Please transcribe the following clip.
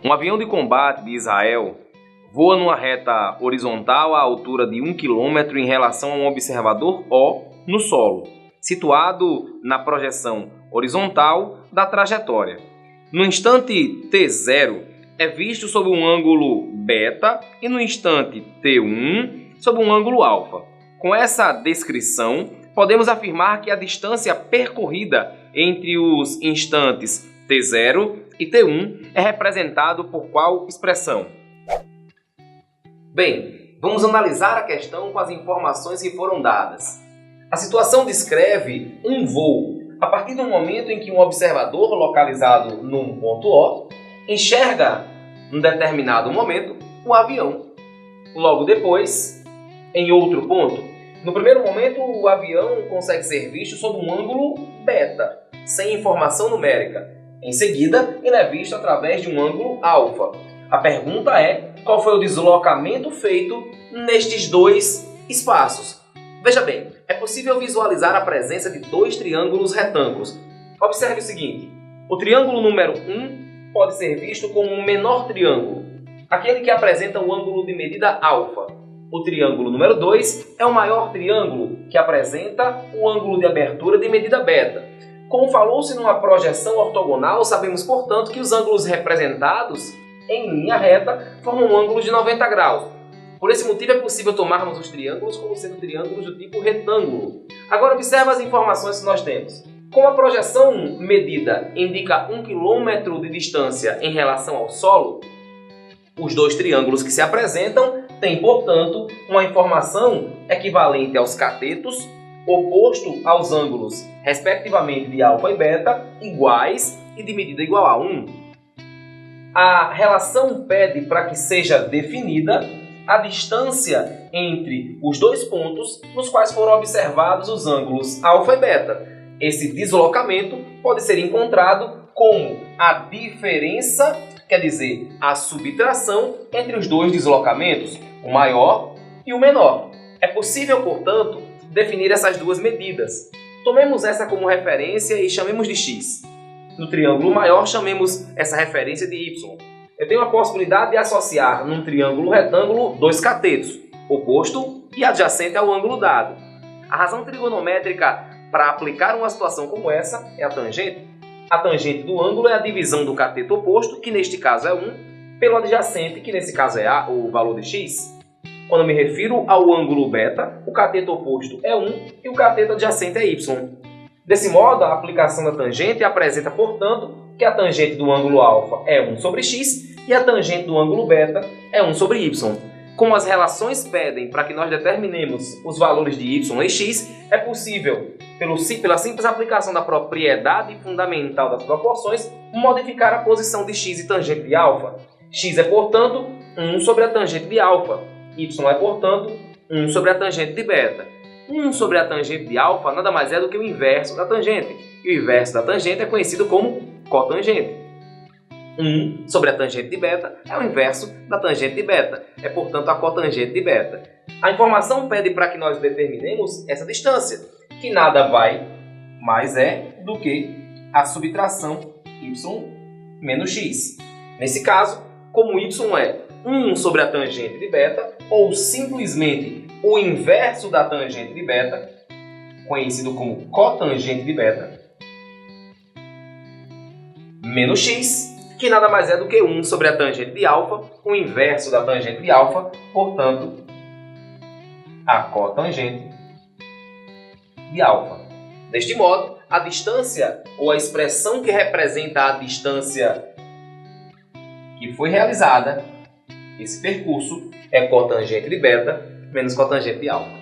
Um avião de combate de Israel voa numa reta horizontal à altura de 1 km em relação a um observador O no solo, situado na projeção horizontal da trajetória. No instante T0 é visto sob um ângulo beta e no instante T1 sob um ângulo alfa. Com essa descrição, podemos afirmar que a distância percorrida entre os instantes T0 e T1 é representado por qual expressão? Bem, vamos analisar a questão com as informações que foram dadas. A situação descreve um voo a partir do momento em que um observador localizado num ponto O enxerga, num determinado momento, o avião. Logo depois, em outro ponto, no primeiro momento o avião consegue ser visto sob um ângulo beta, sem informação numérica. Em seguida, ele é visto através de um ângulo alfa. A pergunta é, qual foi o deslocamento feito nestes dois espaços? Veja bem, é possível visualizar a presença de dois triângulos retângulos. Observe o seguinte, o triângulo número 1 pode ser visto como um menor triângulo, aquele que apresenta o ângulo de medida alfa. O triângulo número 2 é o maior triângulo, que apresenta o ângulo de abertura de medida beta. Como falou-se numa projeção ortogonal, sabemos, portanto, que os ângulos representados em linha reta formam um ângulo de 90 graus. Por esse motivo é possível tomarmos os triângulos como sendo triângulos do tipo retângulo. Agora observe as informações que nós temos. Como a projeção medida indica 1 km de distância em relação ao solo, os dois triângulos que se apresentam têm, portanto, uma informação equivalente aos catetos, oposto aos ângulos, respectivamente, de alfa e beta, iguais e de medida igual a 1. A relação pede para que seja definida a distância entre os dois pontos nos quais foram observados os ângulos alfa e beta. Esse deslocamento pode ser encontrado como a diferença, quer dizer, a subtração entre os dois deslocamentos, o maior e o menor. É possível, portanto, definir essas duas medidas. Tomemos essa como referência e chamemos de x. No triângulo maior, chamemos essa referência de y. Eu tenho a possibilidade de associar num triângulo retângulo dois catetos, oposto e adjacente ao ângulo dado. A razão trigonométrica para aplicar uma situação como essa é a tangente. A tangente do ângulo é a divisão do cateto oposto, que neste caso é 1, pelo adjacente, que nesse caso é o valor de x. Quando me refiro ao ângulo beta, o cateto oposto é 1 e o cateto adjacente é y. Desse modo, a aplicação da tangente apresenta, portanto, que a tangente do ângulo alfa é 1 sobre x e a tangente do ângulo beta é 1 sobre y. Como as relações pedem para que nós determinemos os valores de y e x, é possível, pela simples aplicação da propriedade fundamental das proporções, modificar a posição de x e tangente de alfa. X é, portanto, 1 sobre a tangente de alfa. Y é, portanto, 1 sobre a tangente de beta. 1 sobre a tangente de alfa nada mais é do que o inverso da tangente. E o inverso da tangente é conhecido como cotangente. 1 sobre a tangente de beta é o inverso da tangente de beta. É, portanto, a cotangente de beta. A informação pede para que nós determinemos essa distância, que nada vai mais é do que a subtração y menos x. Nesse caso, como y é 1 sobre a tangente de beta, ou simplesmente o inverso da tangente de beta, conhecido como cotangente de beta, menos x, que nada mais é do que 1 sobre a tangente de alfa, o inverso da tangente de alfa, portanto, a cotangente de alfa. Deste modo, a distância, ou a expressão que representa a distância que foi realizada, esse percurso, é cotangente de beta menos cotangente de alfa.